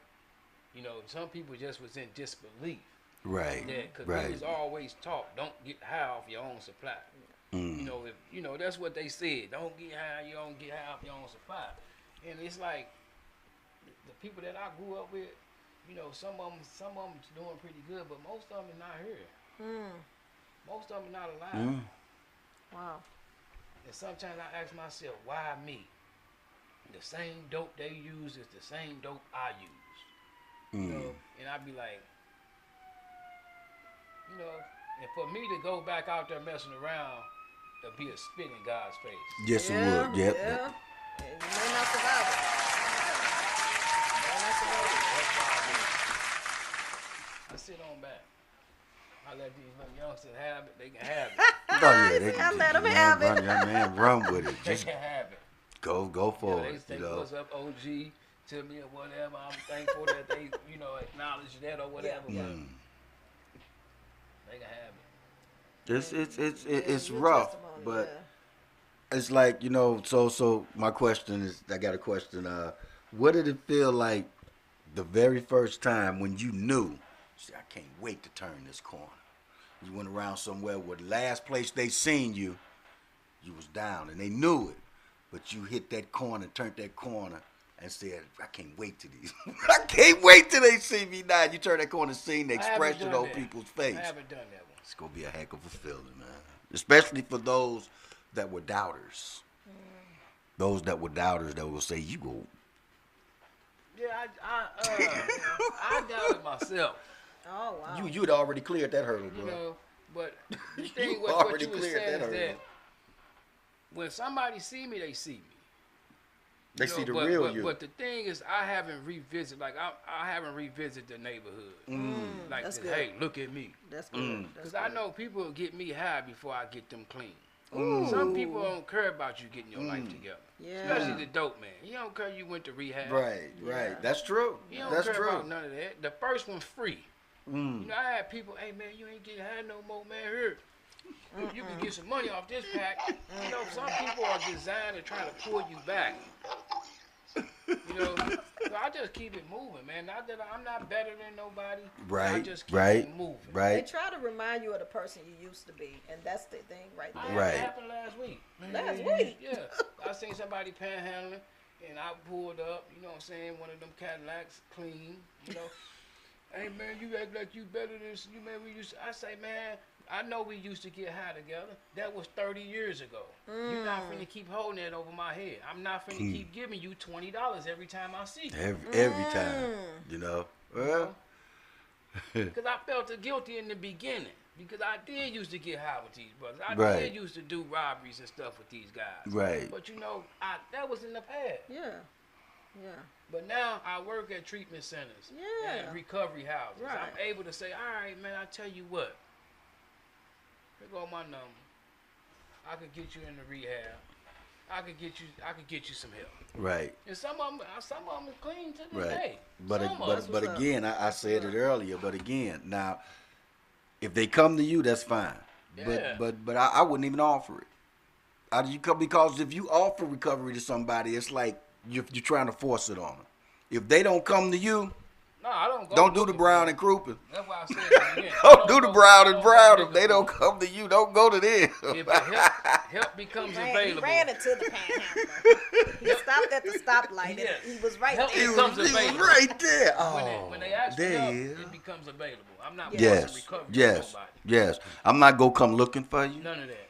You know, some people just was in disbelief. Right. Because Right. we was always taught, don't get high off your own supply. You know, if you know that's what they said. Don't get high, you don't get high off your own supply. And it's like the people that I grew up with, you know, some of them's doing pretty good, but most of them are not here. Most of them are not alive. Wow. And sometimes I ask myself, why me? The same dope they use is the same dope I use. You know, and I be like, you know, and for me to go back out there messing around, to be a spit in God's face. Yes, it would. Yep. Yeah. And you may not survive it. I sit on back. I let these little youngsters have it. They can have it. Oh yeah, they I can let 'em man, have it. run with it. They Just can have it. go for They it. say, You know. what's up, OG, to me or whatever. I'm thankful that they, you know, acknowledge that or whatever. But they can have it. It's Your rough, testimony, but yeah. it's like, you know. So my question is, I got a question. What did it feel like the very first time when you knew? See, I can't wait to turn this corner. You went around somewhere where the last place they seen you, you was down, and they knew it, but you hit that corner, turned that corner, and said, "I can't wait till these. I can't wait till they see me now." You turn that corner, seeing the expression on people's face. I haven't done that one. It's gonna be a heck of a feeling, man. Especially for those that were doubters. Those that were doubters that will say, "You go." Yeah, I doubted myself. Oh wow. You'd already cleared that hurdle, bro. You know, but the thing You with what already you were cleared saying that is that hurdle. when somebody see me, they see me. They You see know, the but, real but, you. But the thing is, I haven't revisited. Like I haven't revisited the neighborhood. Like, That's this, good. hey, look at me. That's good. Because I know people will get me high before I get them clean. Ooh. Some people don't care about you getting your life together. Yeah. Especially the dope man. He don't care you went to rehab. Right. Yeah. That's true. He don't That's care true. about none of that. The first one's free. You know, I had people, hey man, you ain't getting high no more, man. Here, you can get some money off this pack. You know, some people are designed to try to pull you back. You know, so I just keep it moving, man. Not that I'm not better than nobody. Right. I just keep Right. it moving. They Right. try to remind you of the person you used to be, and that's the thing right there. Right. It happened last week. Last week? Yeah. I seen somebody panhandling, and I pulled up, you know what I'm saying, one of them Cadillacs, clean, you know. Hey, man, you act like you better than you, man. I say, man, I know we used to get high together. That was 30 years ago. You're not finna keep holding that over my head. I'm not finna keep giving you $20 every time I see you. Every time, you know. Well, Because I felt guilty in the beginning. Because I did used to get high with these brothers. I Right. did used to do robberies and stuff with these guys. Right. But you know, that was in the past. Yeah. Yeah. But now I work at treatment centers Yeah. and recovery houses. Right. I'm able to say, all right, man, I tell you what. Here go my number. I could get you into rehab. I could get you some help. right. And some of them are clean to this Right. day. But Some of but them. but again, I said it earlier. But again, now, if they come to you, that's fine. Yeah. But I wouldn't even offer it. You come because if you offer recovery to somebody, it's like you're trying to force it on them. If they don't come to you, No, I don't go. don't do the looking brown for and crouping. it. That's why I said it again. Don't do the go- brown I and don't brown. go If they looking don't for it. come to you, don't go to them. If the help becomes He available. ran into the panhandler. He stopped at the stoplight, Yes. and he was right Help there. He was right there. when they ask for there help, he is. it becomes available. I'm not Yes, forcing recovery on yes, nobody. yes. I'm not gonna come looking for you. None of that.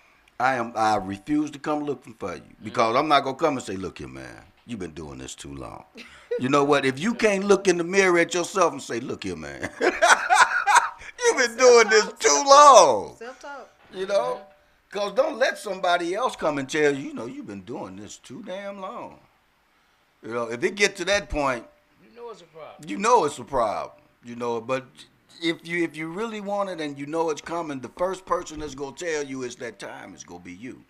I refuse to come looking for you because I'm not gonna come and say, "Look here, man, you've been doing this too long. You know what? If you can't look in the mirror at yourself and say, "Look here, man, you've been doing this too long," Self-talk. you know, because don't let somebody else come and tell you, you've been doing this too damn long. You know, if it get to that point, You know it's a problem. you know it's a problem. But if you really want it and you know it's coming, the first person that's gonna tell you it's that time is gonna be you.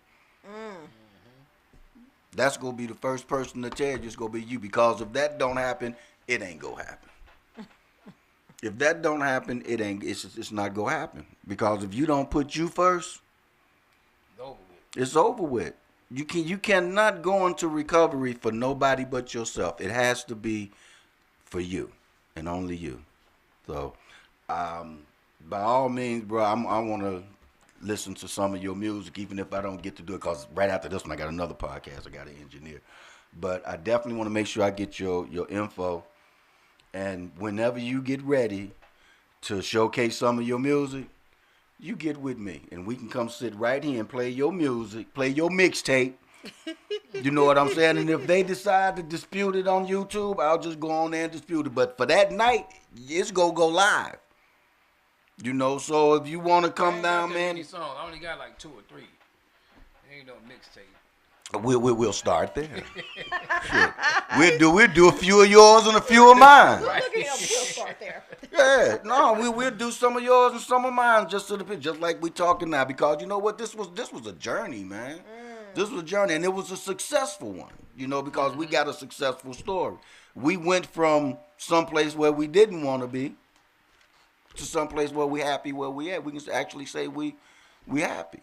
That's gonna be the first person to tell you it's gonna be you, because if that don't happen, it ain't gonna happen. If that don't happen, it's not gonna happen, because if you don't put you first, It's over with. it's over with. You cannot go into recovery for nobody but yourself. It has to be for you and only you. So, by all means, bro, I want to listen to some of your music, even if I don't get to do it, because right after this one, I got another podcast I got to engineer. But I definitely want to make sure I get your info. And whenever you get ready to showcase some of your music, you get with me, and we can come sit right here and play your music, play your mixtape. You know what I'm saying? And if they decide to dispute it on YouTube, I'll just go on there and dispute it. But for that night, it's going to go live. So if you want to I come ain't down, got that man, many songs. I only got like 2 or 3. Ain't no mixtape. we'll start there. Shit. We'll do a few of yours and a few of mine. Look at him. We'll start there. Yeah, no, we'll do some of yours and some of mine just like we talking now, because you know what, this was a journey, man. This was a journey, and it was a successful one, because we got a successful story. We went from someplace where we didn't want to be to someplace where we happy where we at. We can actually say we happy,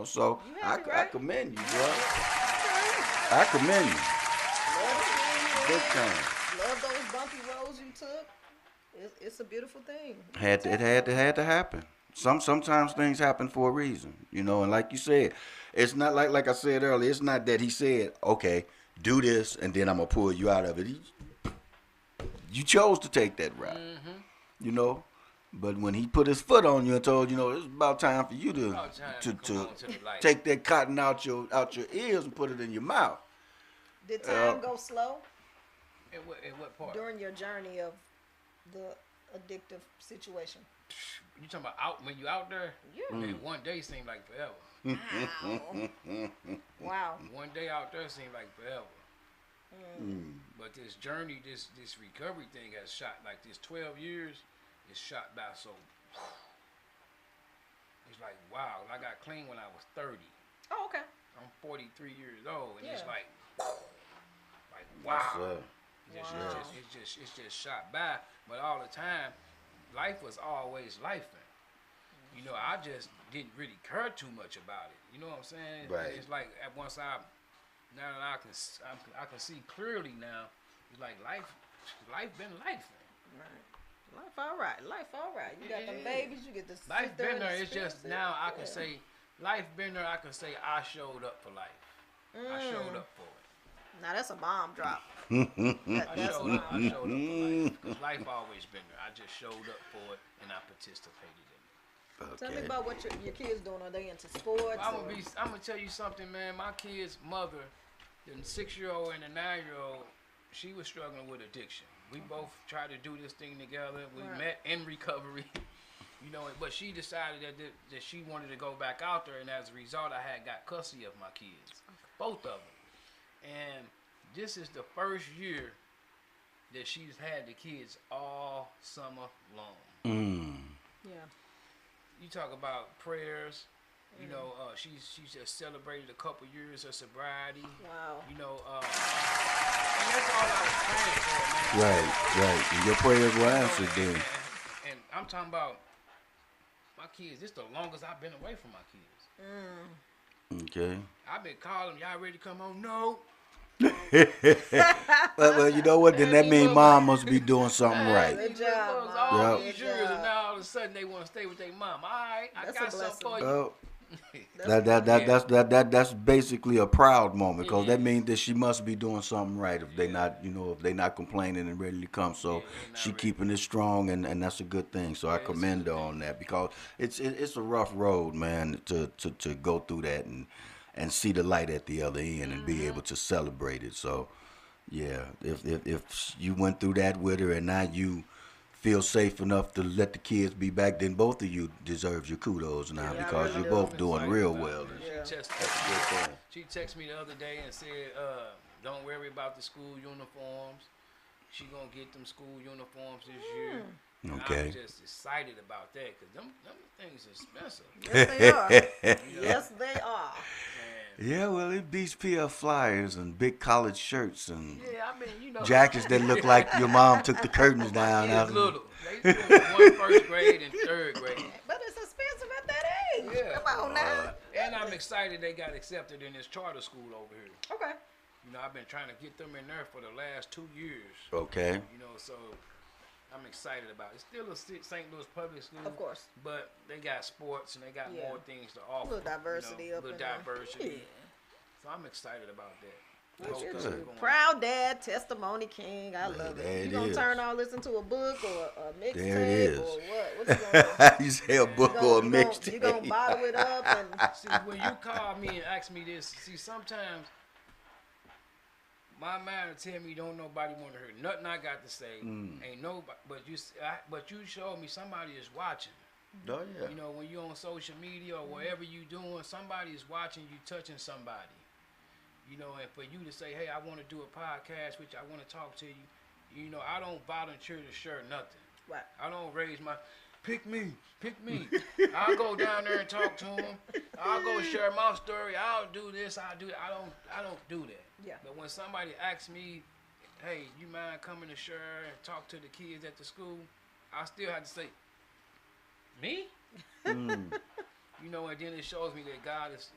so You happy, I right? commend you, bro. I commend you. Big time. Love those bumpy roads you took. It's a beautiful thing. It had to happen. Sometimes things happen for a reason, and like you said, it's not like I said earlier, it's not that he said, okay, do this and then I'm gonna pull you out of it. You chose to take that route, but when he put his foot on you and told you, it's about time for you to light. take that cotton out your ears and put it in your mouth. Did time go slow In what part? during your journey of the addictive situation? You talking about when you out there? Yeah. Man, one day seemed like forever. Wow. One day out there seemed like forever. But this journey, this recovery thing has shot like this 12 years. It's shot by so. It's like wow. I got clean when I was 30. Oh, okay. I'm 43 years old, and it's Yeah. like wow. So, It's just shot by. But all the time, life was always life. I just didn't really care too much about it. You know what I'm saying? Right. It's like now that I can see clearly now. It's like life been life. Right. Life all right. You got them Yeah. babies. You get this. Life been there. It's just now I can say life been there. I can say I showed up for life. I showed up for it. Now that's a bomb drop. I showed up for life because life always been there. I just showed up for it and I participated in it. Tell me okay. about what your kids doing. Are they into sports? I'm gonna tell you something, man. My kid's mother, the 6-year-old and the 9-year-old, she was struggling with addiction. We both tried to do this thing together. We met in recovery, but she decided that she wanted to go back out there, and as a result, I had got custody of my kids, both of them. And this is the first year that she's had the kids all summer long. Yeah. You talk about prayers. She's just celebrated a couple years of sobriety. Wow. And that's all I was praying for, man. Right. And your prayers were answered then. And I'm talking about my kids. This is the longest I've been away from my kids. Okay. I've been calling, y'all ready to come home? No. Well, you know what? Then that means mom must be doing something right. Good job, Look, Mom. all Yep. these years, and now all of a sudden they want to stay with their mom. All right, I That's a got something for you. Oh, That's that's basically a proud moment, because Yeah. that means that she must be doing something right if they not, if they not complaining and ready to come. So Yeah, they not she ready. keeping it strong, and that's a good thing. So I it's a commend good her thing. on that, because it's a rough road, man, to go through that and see the light at the other end and be able to celebrate it. So Yeah, if you went through that with her and now you feel safe enough to let the kids be back, then both of you deserve your kudos now Yeah, I because really you're do. both doing Excited real about well. it. Yeah. She texted me the other day and said, "Don't worry about the school uniforms. She gonna get them school uniforms this year." And Okay. I'm just excited about that because them things expensive. Yes, they are. Yes, they are. And Yeah, well, it beats PF flyers and big college shirts and yeah, I mean, jackets that look like your mom took the curtains down. My kids little. They one first grade and third grade. But it's expensive at that age. Yeah. Come on now. And I'm excited they got accepted in this charter school over here. Okay. I've been trying to get them in there for the last 2 years. Okay. So I'm excited about it. It's still a St. Louis public school. Of course. But they got sports and they got Yeah. more things to offer. A little diversity up little in there. diversity. Yeah. So I'm excited about that. That's Hope good. it's going- Proud dad, testimony king. I love there it. it You gonna is. turn all this into a book or a There it mixtape is. or what? What you gonna do? You say a book or a You mixtape. gonna bottle it up and See, when you call me and ask me this, sometimes my mind will tell me don't nobody want to hear nothing I got to say. Ain't nobody, but you showed me somebody is watching. Oh, yeah. When you're on social media or wherever you doing, somebody is watching you, touching somebody. And for you to say, hey, I want to do a podcast, which I want to talk to you. I don't volunteer to share nothing. right. I don't raise my, pick me. I'll go down there and talk to them. I'll go share my story. I'll do this. I'll do that. I don't do that. Yeah. But when somebody asks me, hey, you mind coming to share and talk to the kids at the school, I still have to say, me? And then it shows me that God is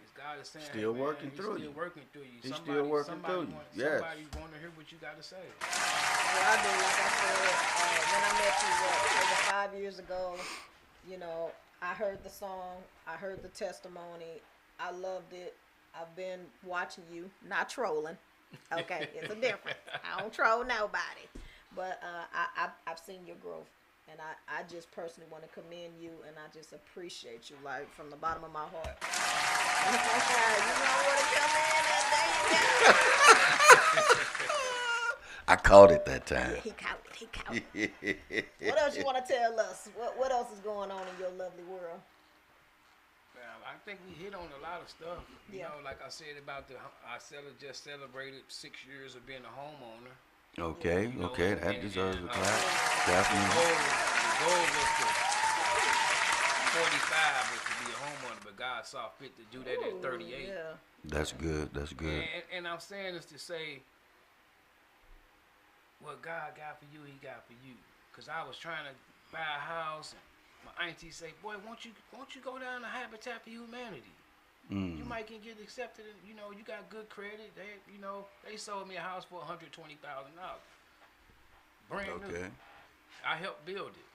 saying, Still hey, man, working he's through still you. working through you. He's still working through you. Yes. Somebody want to hear what you got to say. Well, I do. Like I said, when I met you over 5 years ago, I heard the song, I heard the testimony, I loved it. I've been watching you, not trolling. Okay, it's a difference. I don't troll nobody, but I've seen your growth, and I just personally want to commend you, and I just appreciate you, like from the bottom of my heart. You know what to come in, and there you go. I caught it that time. He caught it. What else you want to tell us? What else is going on in your lovely world? I think we hit on a lot of stuff. Yeah. Like I said about just celebrated 6 years of being a homeowner. Okay, that deserves a clap. The Definitely. goal was to 45 was to be a homeowner, but God saw fit to do that at 38. Yeah. That's good. And I'm saying this to say, what God got for you, He got for you. Cause I was trying to buy a house, and my auntie say, "Boy, won't you go down to Habitat for Humanity? You might can get accepted. You got good credit. They sold me a house for $120,000, brand new. I helped build it.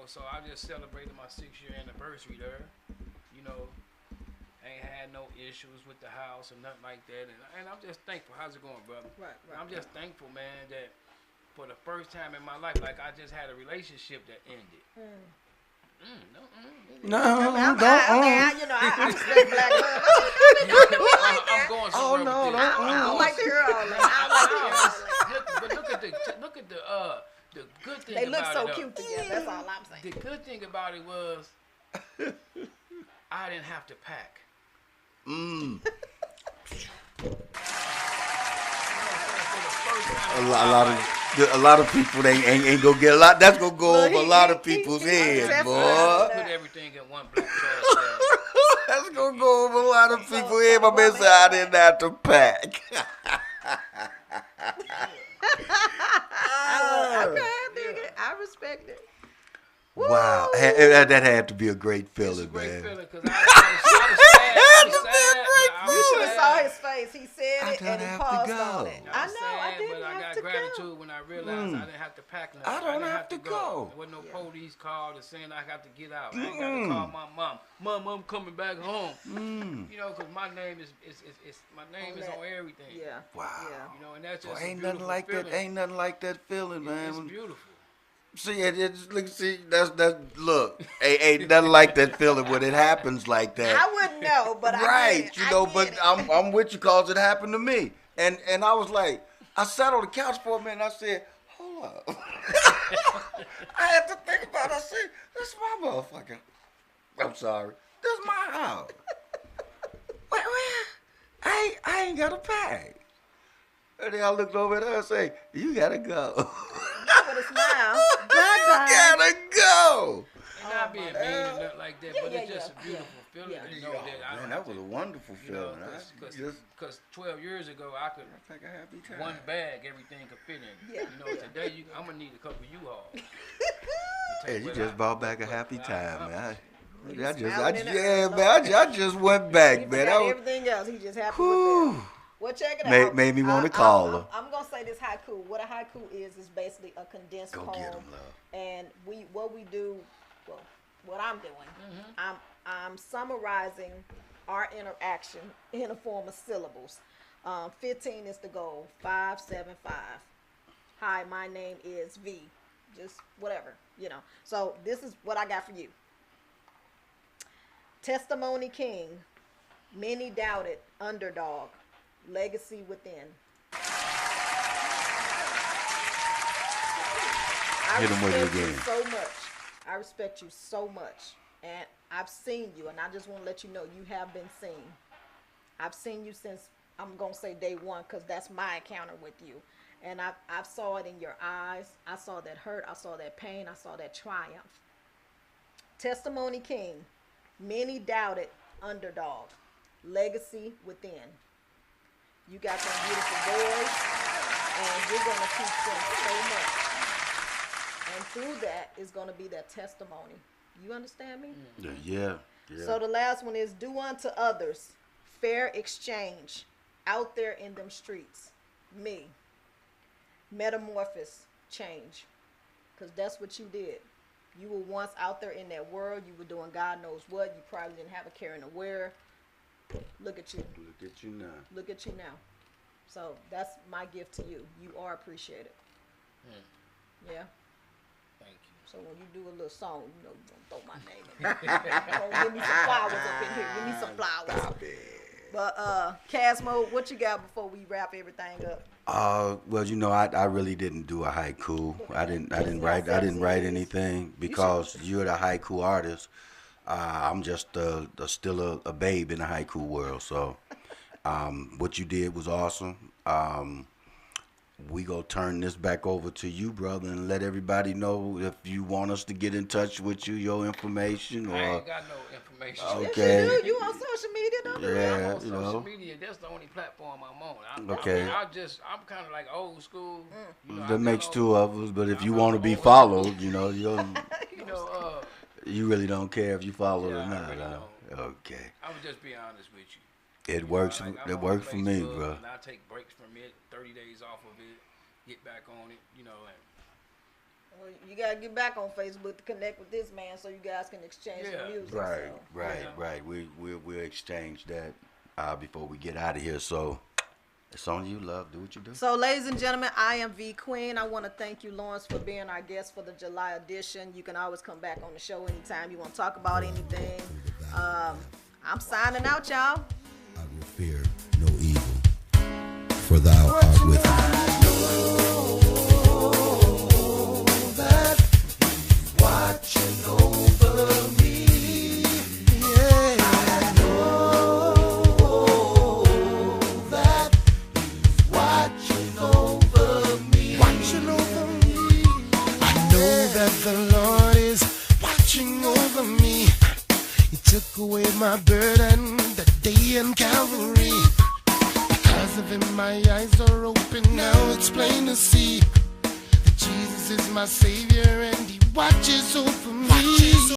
So I just celebrated my 6-year anniversary there. Ain't had no issues with the house or nothing like that, and I'm just thankful. How's it going, brother? Right. I'm just thankful, man, that for the first time in my life, like I just had a relationship that ended. No, I respect black love. I'm going Oh, somewhere no, with this. I like to hear all that. But look at the good thing They look about so it. cute together. That's all I'm saying. The good thing about it was I didn't have to pack. A lot of people ain't gonna get a lot. That's gonna go over a lot of people's heads, boy. Put everything in one black trash bag. That's gonna go over a lot of people's heads. My man said I didn't have to pack. I respect it. Wow, that had to be a great It's a feeling, great man. feeling because I was sad. You should have saw his face. He said I it and he don't have to paused go. on it. I know. I didn't but I have got to gratitude go. when I realized I didn't have to pack nothing. I don't didn't have to go. There wasn't no police call to saying I got to get out. I ain't got to call my mom. Mom, I'm coming back home. Because my name is on everything. Yeah. Wow. Yeah. And that's Boy, just ain't a nothing like feeling. that. Ain't nothing like that feeling, man. It's beautiful. See, look, ain't nothing like that feeling when it happens like that. I wouldn't know, but right, I get it. but I'm with you cause it happened to me, and I was like, I sat on the couch for a minute. I said, hold up. I had to think about it. I said, this is my motherfucking. I'm sorry. This is my house. Wait, I ain't got a bag. And then I looked over at her and said, you gotta go. With a smile. You gotta go. And not being mean and nothing like that, but it's just a beautiful feeling to know that I Man, don't that have was to, a wonderful feeling. Because 12 years ago, I could, Take a happy time. one bag, everything could fit in. Yeah. You know, today, I'm going to need a couple U-Hauls. Hey, you just brought back a happy time, man. I just went back, He man. forgot That was, everything else. He just happy with whew. that. Well, check it out. Made me want to call her. I'm gonna say this haiku. What a haiku is basically a condensed Go poem. get 'em, love. And what we do, well, what I'm doing, I'm summarizing our interaction in a form of syllables. 15 is the goal. 5, 7, 5. Hi, my name is V. Just whatever, you know. So this is what I got for you. Testimony King, many doubted, underdog, legacy within. I Hit 'em with it respect you again. so much. I respect you so much. And I've seen you, and I just want to let you know you have been seen. I've seen you since, I'm going to say day one, because that's my encounter with you. And I've saw it in your eyes. I saw that hurt. I saw that pain. I saw that triumph. Testimony King, many doubted, underdog, legacy within. You got some beautiful boys, and you're going to teach them so much. And through that is going to be that testimony. You understand me? Yeah. So the last one is do unto others, fair exchange, out there in them streets. Me. Metamorphosis, change. Because that's what you did. You were once out there in that world. You were doing God knows what. You probably didn't have a care and a where. Look at you. Look at you now. Look at you now. So that's my gift to you. You are appreciated. Yeah. Thank you. So when you do a little song, you know, you don't throw my name in there. Don't give me some flowers up in here. Give me some flowers. Stop it. But Casmo, what you got before we wrap everything up? Well, you know, I really didn't do a haiku. I didn't write anything because you're the haiku artist. I'm just still a babe in the haiku world. So, what you did was awesome. We gonna turn this back over to you, brother, and let everybody know if you want us to get in touch with you, your information, or. I ain't got no information. Okay. Yes, you do. You on social media, don't you? Yeah, I'm on you social know. media. That's the only platform I'm on. Okay. I'm kind of like old school. You know, That makes two of us, but if I'm you not want to the be old followed, you know, you don't, You know, you really don't care if you follow Yeah, or I not. really Huh? don't. Okay. I would just be honest with you. It works. Like, I'm It on worked for me, Facebook, bro. And I take breaks from it, 30 days off of it, get back on it, you know. And Well, you gotta get back on Facebook to connect with this man, so you guys can exchange Yeah. some music. Right, so. right. We'll exchange that before we get out of here. So it's on you, love. Do what you do. So, ladies and gentlemen, I am V Queen. I want to thank you, Lawrence, for being our guest for the July edition. You can always come back on the show anytime you want to talk about anything. I'm signing out, y'all. I will fear no evil, for thou art with me. Watching over me, yeah. I know that He's watching over me. Watching over me. I know that the Lord is watching over me. He took away my burden that day in Calvary. Because of Him, my eyes are open now. It's plain to see that Jesus is my Savior and He watches over me.